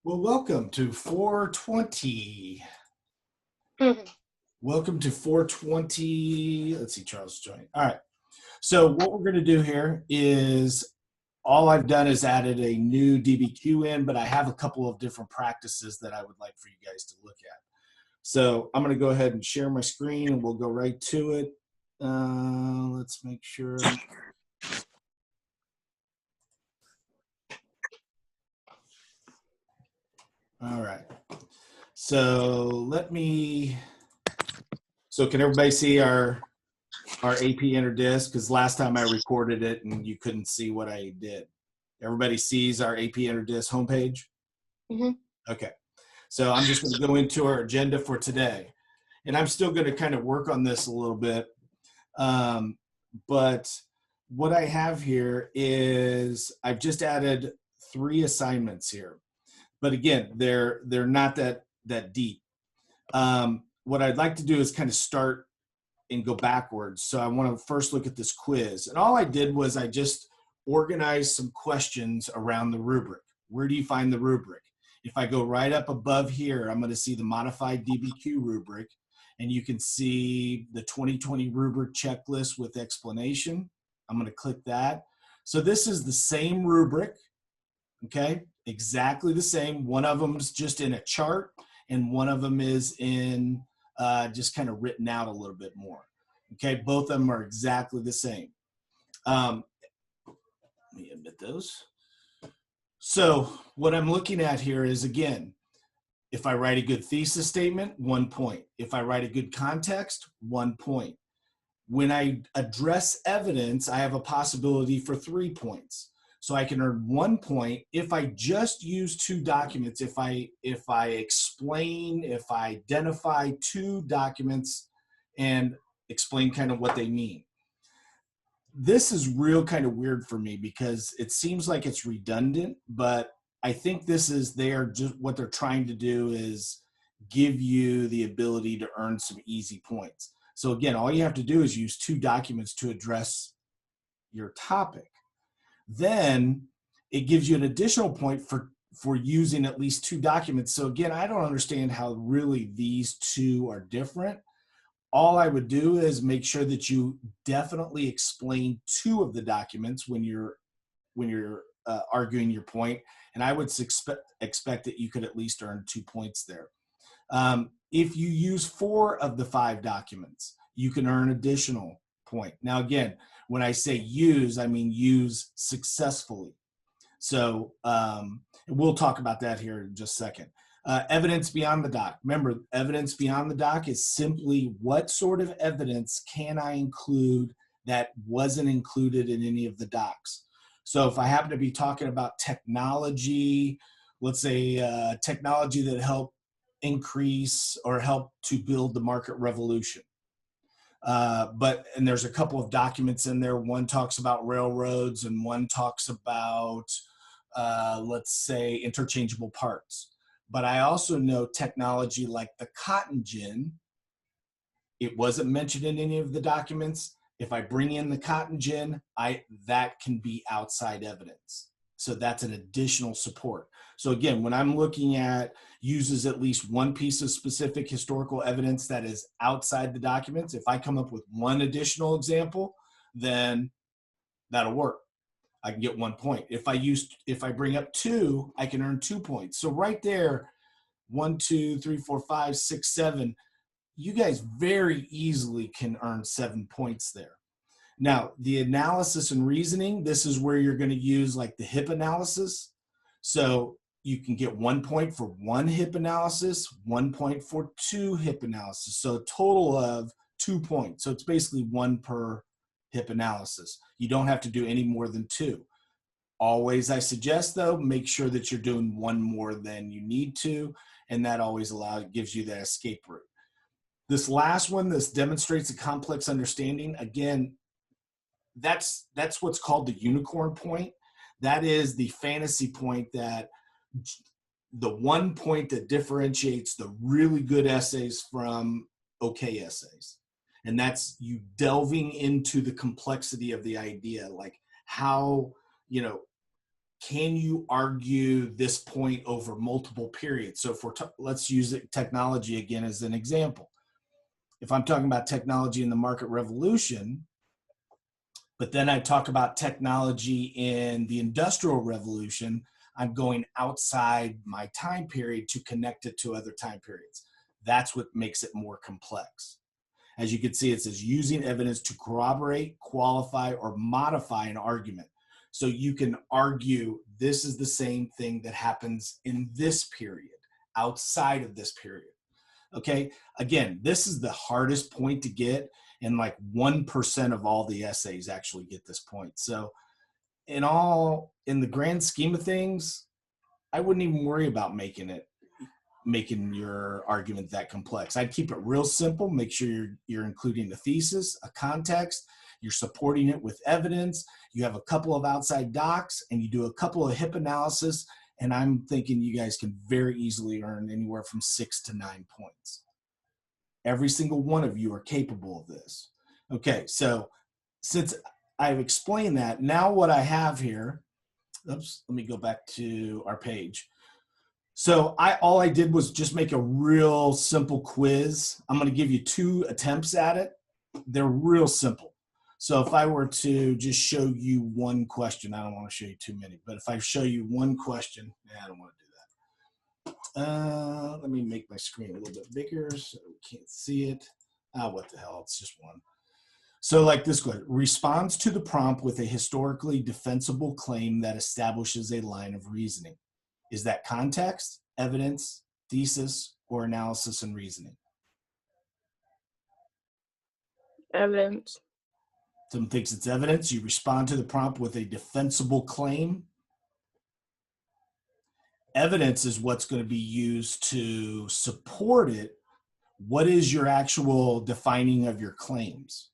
Well, welcome to 420. Mhm. Welcome to 420. Let's see, Charles joined. All right. So what we're going to do here is all I've done is added a new DBQ in, but I have a couple of different practices that I would like for you guys to look at. So I'm going to go ahead and share my screen and we'll go right to it. Let's make sure. All right. So can everybody see our AP inner disk? Because last time I recorded it and you couldn't see what I did. Everybody sees our AP inner disk homepage? Mhm. Okay. So I'm just going to go into our agenda for today. And I'm still going to kind of work on this a little bit. But what I have here is I've just added 3 assignments here. But again, they're not that deep. What I'd like to do is kind of start and go backwards. So I want to first look at this quiz. And all I did was I just organized some questions around the rubric. Where do you find the rubric? If I go right up above here, I'm going to see the modified DBQ rubric. And you can see the 2020 rubric checklist with explanation. I'm going to click that. So this is the same rubric, okay? Exactly the same. One of them's just in a chart and one of them is in just kind of written out a little bit more. Okay, both of them are exactly the same. Let me admit those. So what I'm looking at here is, again, if I write a good thesis statement, 1 point. If I write a good context, 1 point. When I address evidence, I have a possibility for 3 points. So I can earn 1 point if I just use 2 documents, if I explain, if I identify 2 documents and explain kind of what they mean. This is real kind of weird for me because it seems like it's redundant, but I think this is what they're trying to do is give you the ability to earn some easy points. So again, all you have to do is use 2 documents to address your topic. Then it gives you an additional point for using at least 2 documents. So again, I don't understand how really these 2 are different. All I would do is make sure that you definitely explain 2 of the documents when you're arguing your point, and I would expect that you could at least earn 2 points there. If you use 4 of the 5 documents, you can earn additional point. Now, again, when I say use, I mean use successfully. So we'll talk about that here in just a second. Evidence beyond the doc. Remember, evidence beyond the doc is simply what sort of evidence can I include that wasn't included in any of the docs. So if I happen to be talking about technology, let's say technology that helped increase or help to build the market revolution. And there's a couple of documents in there. One talks about railroads and one talks about, let's say, interchangeable parts. But I also know technology like the cotton gin. It wasn't mentioned in any of the documents. If I bring in the cotton gin, that can be outside evidence. So that's an additional support. So again, when I'm looking at uses at least 1 piece of specific historical evidence that is outside the documents, if I come up with 1 additional example, then that'll work. I can get 1 point. If I bring up 2, I can earn 2 points. So right there, 1, 2, 3, 4, 5, 6, 7, you guys very easily can earn 7 points there. Now, the analysis and reasoning, this is where you're going to use like the HIP analysis. So you can get 1 point for 1 HIP analysis, 1 point for 2 HIP analysis. So a total of 2 points. So it's basically 1 per HIP analysis. You don't have to do any more than 2. Always, I suggest though, make sure that you're doing 1 more than you need to, and that always gives you that escape route. This last one, this demonstrates a complex understanding. Again, that's what's called the unicorn point. That is the fantasy point, that the 1 point that differentiates the really good essays from okay essays. And that's you delving into the complexity of the idea, like how, can you argue this point over multiple periods? So if let's use technology again as an example. If I'm talking about technology in the market revolution, but then I talk about technology in the industrial revolution, I'm going outside my time period to connect it to other time periods. That's what makes it more complex. As you can see, it says using evidence to corroborate, qualify, or modify an argument. So you can argue this is the same thing that happens in this period, outside of this period. Okay, again, this is the hardest point to get, and like 1% of all the essays actually get this point. So in the grand scheme of things, I wouldn't even worry about making your argument that complex. I'd keep it real simple. Make sure you're including the thesis, a context, you're supporting it with evidence, you have a couple of outside docs, and you do a couple of HIP analysis, and I'm thinking you guys can very easily earn anywhere from 6 to 9 points. Every single one of you are capable of this. Okay, so since I've explained that, now what I have here, oops, let me go back to our page. So all I did was just make a real simple quiz. I'm going to give you 2 attempts at it. They're real simple. So if I were to just show you one question, I don't want to show you too many, but if I show you one question, I don't want to do that. Let me make my screen a little bit bigger so we can't see it. What the hell, it's just one. So like this question, responds to the prompt with a historically defensible claim that establishes a line of reasoning. Is that context, evidence, thesis, or analysis and reasoning? Evidence. Someone thinks it's evidence. You respond to the prompt with a defensible claim. Evidence is what's going to be used to support it. What is your actual defining of your claims?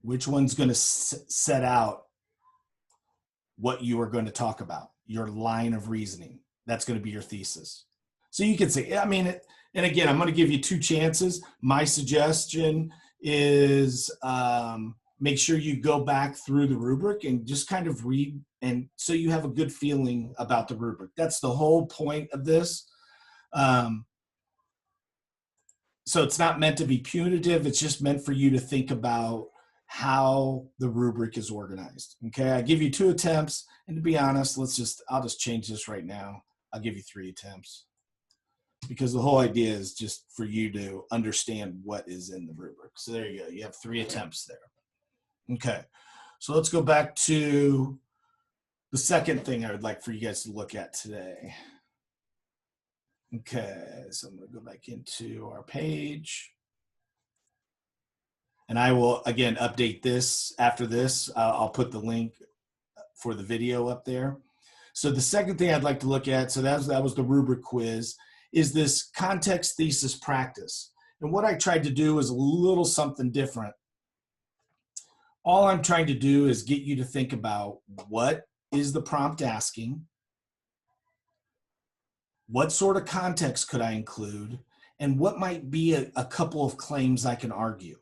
Which one's going to set out what you are going to talk about, your line of reasoning? That's going to be your thesis. So you can say, I mean, and again, I'm going to give you 2 chances. My suggestion is make sure you go back through the rubric and just kind of read, and so you have a good feeling about the rubric. That's the whole point of this. So it's not meant to be punitive. It's just meant for you to think about how the rubric is organized. Okay, I give you 2 attempts, and to be honest, I'll just change this right now. I'll give you 3 attempts, because the whole idea is just for you to understand what is in the rubric. So there you go. You have 3 attempts there. Okay, so let's go back to the second thing I would like for you guys to look at today. Okay, so I'm going to go back into our page. And I will, again, update this after this. I'll put the link for the video up there. So the second thing I'd like to look at, so that was the rubric quiz, is this context thesis practice. And what I tried to do is a little something different. All I'm trying to do is get you to think about, what is the prompt asking? What sort of context could I include? And what might be a couple of claims I can argue?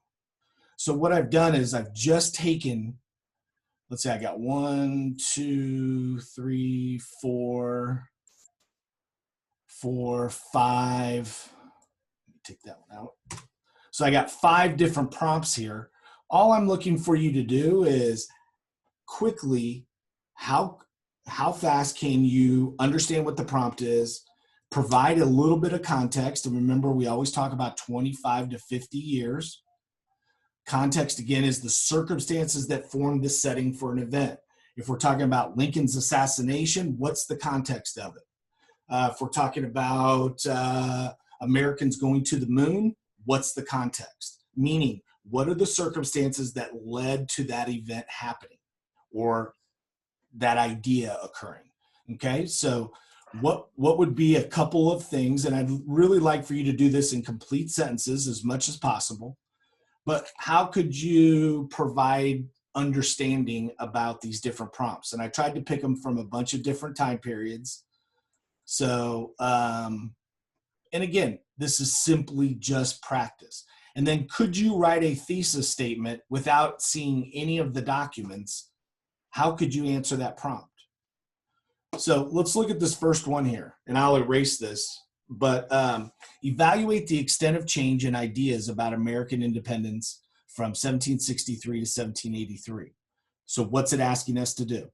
So what I've done is I've just taken, let's say I got 1, 2, 3, 4, 5. Let me take that one out. So I got 5 different prompts here. All I'm looking for you to do is quickly, how fast can you understand what the prompt is, provide a little bit of context, and remember we always talk about 25 to 50 years. Context, again, is the circumstances that form the setting for an event. If we're talking about Lincoln's assassination, what's the context of it? If we're talking about Americans going to the moon, what's the context? Meaning, what are the circumstances that led to that event happening or that idea occurring? Okay, so what would be a couple of things, and I'd really like for you to do this in complete sentences as much as possible, but how could you provide understanding about these different prompts? And I tried to pick them from a bunch of different time periods. So, and again, this is simply just practice. And then could you write a thesis statement without seeing any of the documents How could you answer that prompt? So let's look at this first one here, and I'll erase this. But evaluate the extent of change in ideas about American independence from 1763 to 1783. So what's it asking us to do?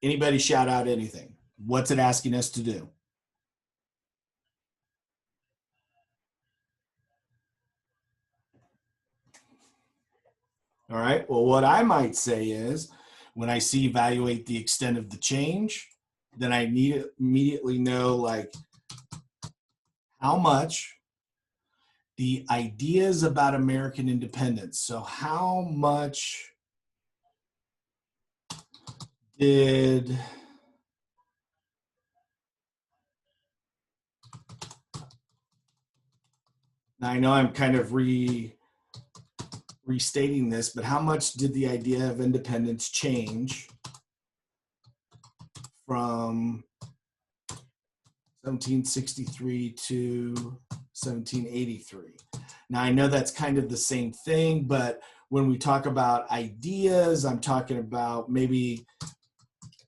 Anybody shout out anything? What's it asking us to do? All right. Well, what I might say is when I see evaluate the extent of the change, then I need to immediately know like how much the ideas about American independence. So how much did now I know I'm kind of restating this, but how much did the idea of independence change from 1763 to 1783? Now, I know that's kind of the same thing, but when we talk about ideas, I'm talking about maybe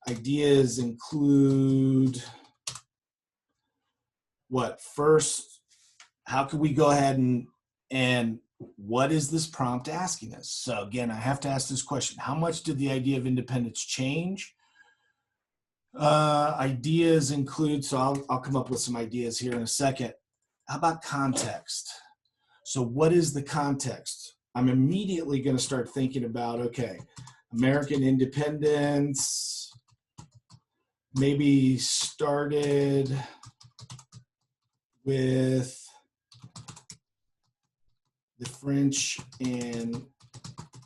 ideas include what? First, how can we go ahead and what is this prompt asking us? So again, I have to ask this question. How much did the idea of independence change? Ideas include, so I'll come up with some ideas here in a second. How about context? So what is the context? I'm immediately going to start thinking about, okay, American independence maybe started with the French and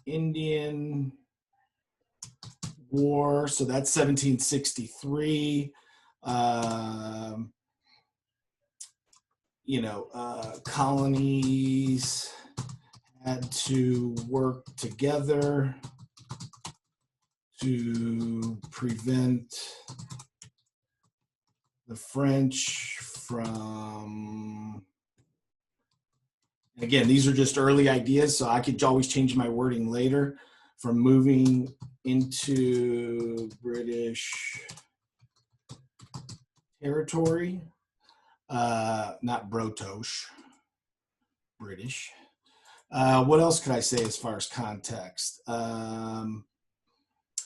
Indian War. So that's 1763. Colonies had to work together to prevent the French from, again, these are just early ideas, so I could always change my wording later, from moving into British territory. Not Brotosh, British. What else could I say as far as context? I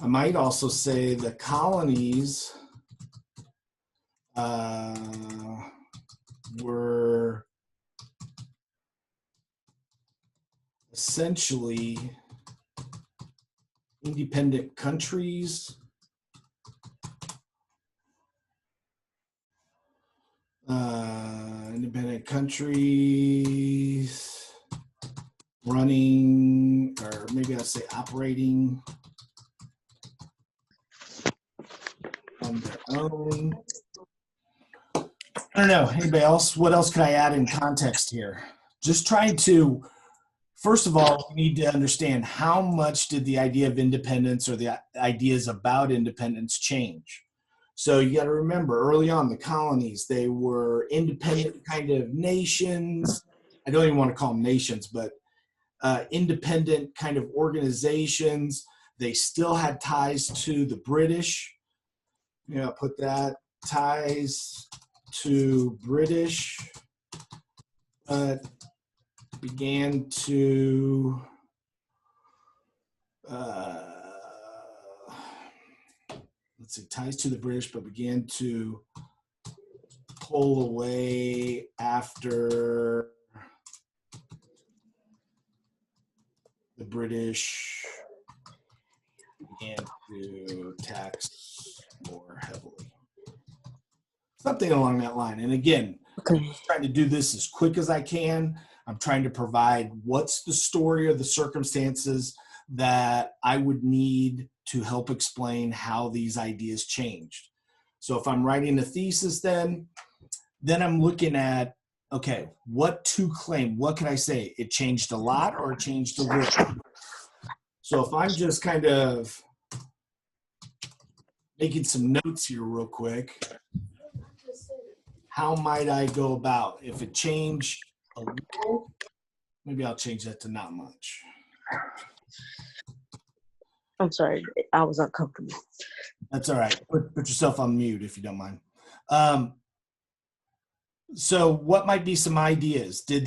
might also say the colonies were essentially independent countries. Independent countries running, or maybe I'll say operating on their own. I don't know. Anybody else? What else can I add in context here? Just trying to, first of all, we need to understand how much did the idea of independence or the ideas about independence change? So you got to remember early on, the colonies, they were independent kind of nations. I don't even want to call them nations, but independent kind of organizations. They still had ties to the British. Put that, ties to British, but began to let's see, ties to the British, but began to pull away after the British began to tax more heavily. Something along that line. And again, Okay. I'm trying to do this as quick as I can. I'm trying to provide what's the story or the circumstances that I would need to help explain how these ideas changed. So if I'm writing a thesis, then I'm looking at, okay, what to claim? What can I say? It changed a lot or it changed a little? So if I'm just kind of making some notes here real quick, how might I go about? If it changed a little, maybe I'll change that to not much. I'm sorry, I was uncomfortable. That's all right. Put yourself on mute if you don't mind. So what might be some ideas? Did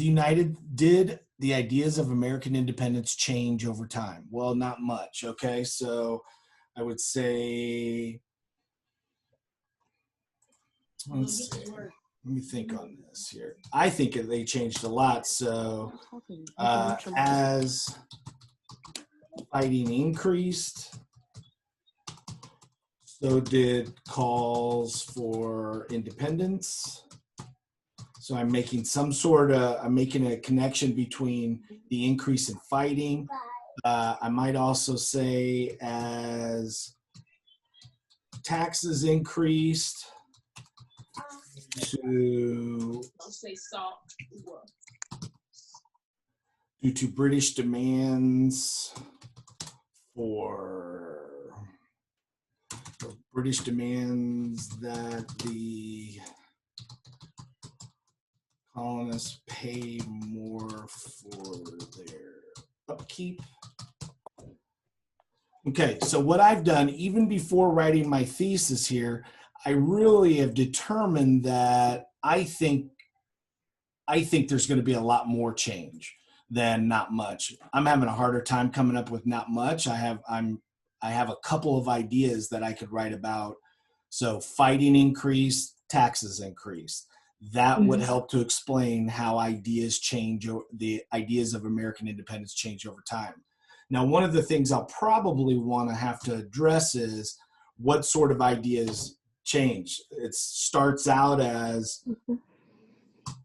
the ideas of American independence change over time? Well, not much. Okay. So I would say, let's see. Let me think on this here. I think they changed a lot. So as fighting increased, so did calls for independence. So I'm making a connection between the increase in fighting. I might also say as taxes increased due to British demands that the colonists pay more for their upkeep. Okay, so what I've done, even before writing my thesis here, I really have determined that I think there's going to be a lot more change than not much. I'm having a harder time coming up with not much. I have a couple of ideas that I could write about. So fighting increase, taxes increase. That would help to explain how ideas change, the ideas of American independence change over time. Now, one of the things I'll probably want to have to address is what sort of ideas change. It starts out as,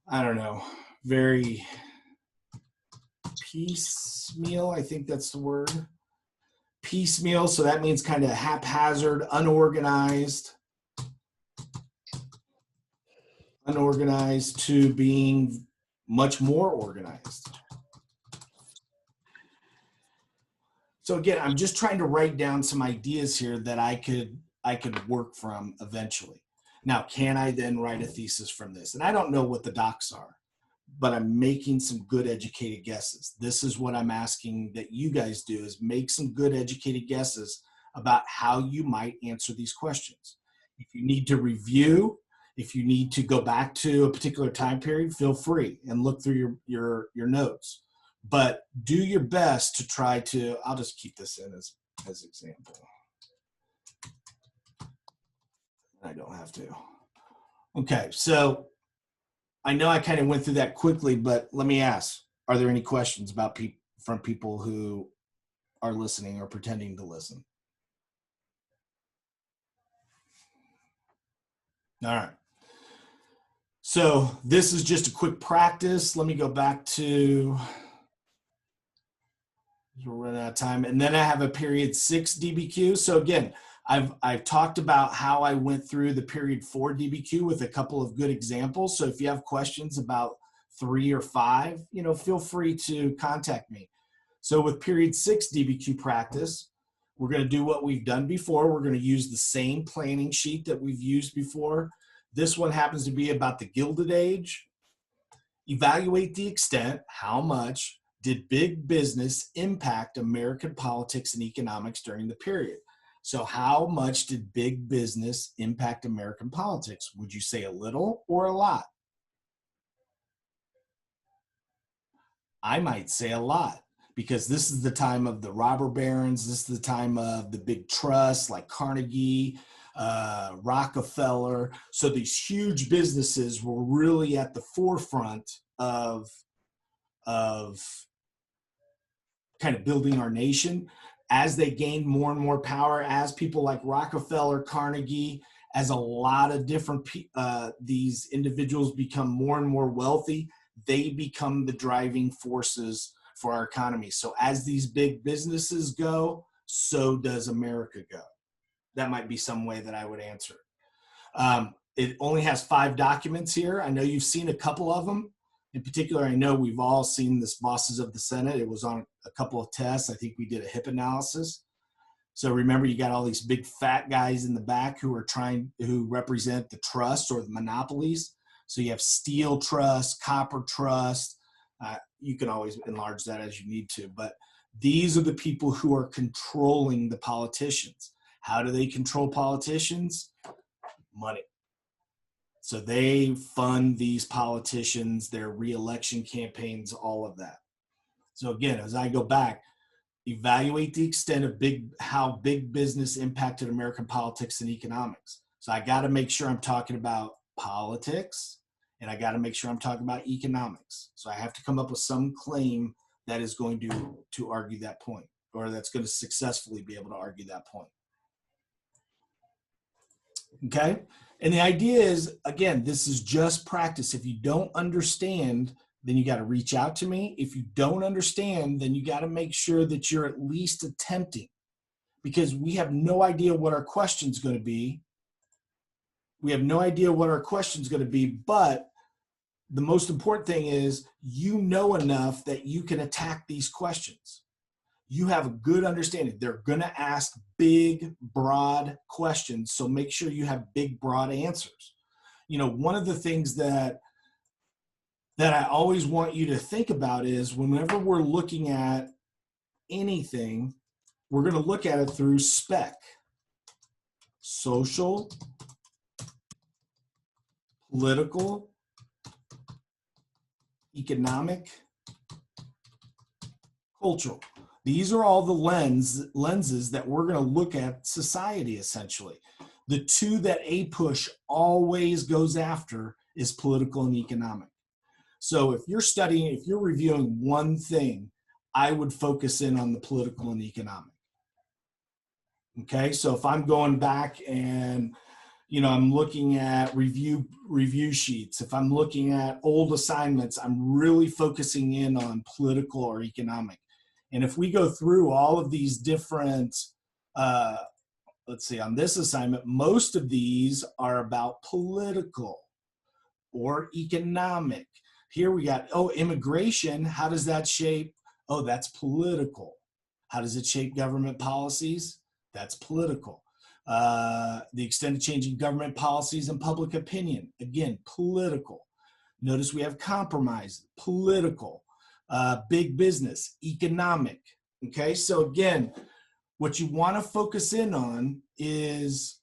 I don't know, very piecemeal. I think that's the word. Piecemeal. So that means kind of haphazard, unorganized to being much more organized. So again, I'm just trying to write down some ideas here that I could work from eventually. Now, can I then write a thesis from this? And I don't know what the docs are, but I'm making some good educated guesses. This is what I'm asking that you guys do, is make some good educated guesses about how you might answer these questions. If you need to review, if you need to go back to a particular time period, feel free and look through your notes. But do your best to try to, I'll just keep this in as example. I don't have to. Okay, so I know I kind of went through that quickly, but let me ask, are there any questions about from people who are listening or pretending to listen? All right. So this is just a quick practice. Let me go back to, we're running out of time. And then I have a period 6 DBQ. So again, I've talked about how I went through the period 4 DBQ with a couple of good examples. So if you have questions about 3 or 5, feel free to contact me. So with period 6 DBQ practice, we're going to do what we've done before. We're going to use the same planning sheet that we've used before. This one happens to be about the Gilded Age. Evaluate the extent, how much did big business impact American politics and economics during the period? So how much did big business impact American politics? Would you say a little or a lot? I might say a lot, because this is the time of the robber barons. This is the time of the big trusts like Carnegie, Rockefeller. So these huge businesses were really at the forefront of kind of building our nation. As they gained more and more power, as people like Rockefeller, Carnegie, as a lot of different these individuals become more and more wealthy, they become the driving forces for our economy. So as these big businesses go, so does America go. That might be some way that I would answer. It only has 5 documents here. I know you've seen a couple of them. In particular, I know we've all seen this Bosses of the Senate. It was on a couple of tests. I think we did a HIP analysis. So remember, you got all these big fat guys in the back who represent the trusts or the monopolies. So you have steel trust, copper trust. You can always enlarge that as you need to, but These are the people who are controlling the politicians. How do they control politicians? Money. So they fund these politicians, their reelection campaigns, all of that. So again, as I go back, evaluate the extent of how big business impacted American politics and economics. So I got to make sure I'm talking about politics, and I got to make sure I'm talking about economics. So I have to come up with some claim that is going to argue that point, or that's going to successfully be able to argue that point. Okay? And the idea is, again, this is just practice. If you don't understand, then you got to reach out to me. If you don't understand, then you got to make sure that you're at least attempting, because we have no idea what our question's going to be. We have no idea what our question's going to be, but the most important thing is you know enough that you can attack these questions. You have a good understanding. They're going to ask big, broad questions, so make sure you have big, broad answers. You know, one of the things that I always want you to think about is whenever we're looking at anything, we're going to look at it through SPEC, social, political, economic, cultural. These are all the lenses that we're going to look at society, essentially. The two that Apush always goes after is political and economic. So if you're studying, if you're reviewing one thing, I would focus in on the political and economic. Okay, so if I'm going back and I'm looking at review sheets, if I'm looking at old assignments, I'm really focusing in on political or economic. And if we go through all of these different, let's see, on this assignment, most of these are about political or economic. Here we got, immigration, how does that shape? Oh, that's political. How does it shape government policies? That's political. The extent of changing government policies and public opinion, again, political. Notice we have compromise, political. Big business, economic. Okay, so again, what you want to focus in on is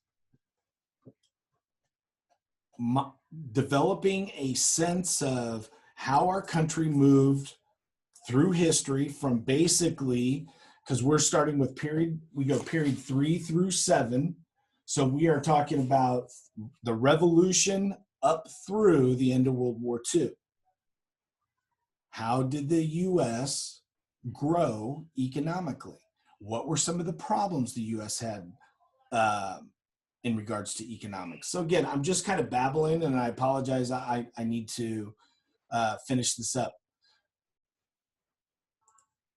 developing a sense of how our country moved through history from basically, because we're starting with we go period 3 through 7. So we are talking about the revolution up through the end of World War II. How did the U.S. grow economically? What were some of the problems the U.S. had in regards to economics? So again, I'm just kind of babbling, and I apologize. I need to finish this up.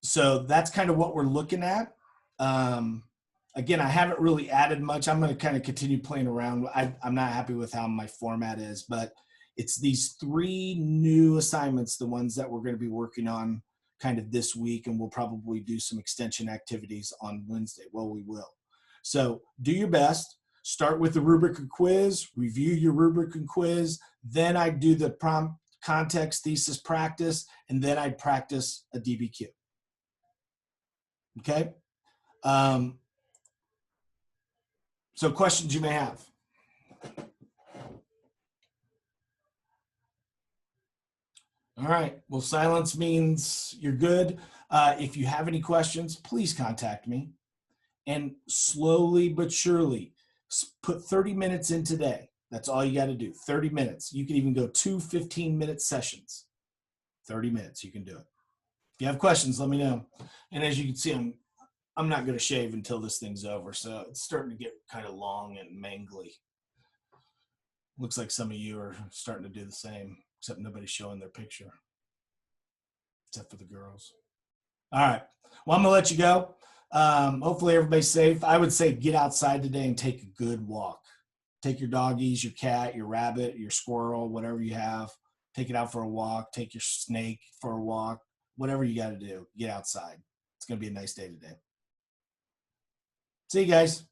So that's kind of what we're looking at. Again, I haven't really added much. I'm going to kind of continue playing around. I'm not happy with how my format is, but it's these 3 new assignments, the ones that we're going to be working on kind of this week, and we'll probably do some extension activities on Wednesday. Well, we will. So do your best. Start with the rubric and quiz, review your rubric and quiz. Then I'd do the prompt, context, thesis practice, and then I'd practice a DBQ. Okay? So questions you may have. All right. Well, silence means you're good. If you have any questions, please contact me. And slowly but surely, put 30 minutes in today. That's all you got to do. 30 minutes. You can even go 2 15-minute sessions. 30 minutes. You can do it. If you have questions, let me know. And as you can see, I'm not going to shave until this thing's over. So it's starting to get kind of long and mangly. Looks like some of you are starting to do the same, except nobody's showing their picture, except for the girls. All right. Well, I'm going to let you go. Hopefully everybody's safe. I would say get outside today and take a good walk. Take your doggies, your cat, your rabbit, your squirrel, whatever you have. Take it out for a walk. Take your snake for a walk. Whatever you got to do, get outside. It's going to be a nice day today. See you guys.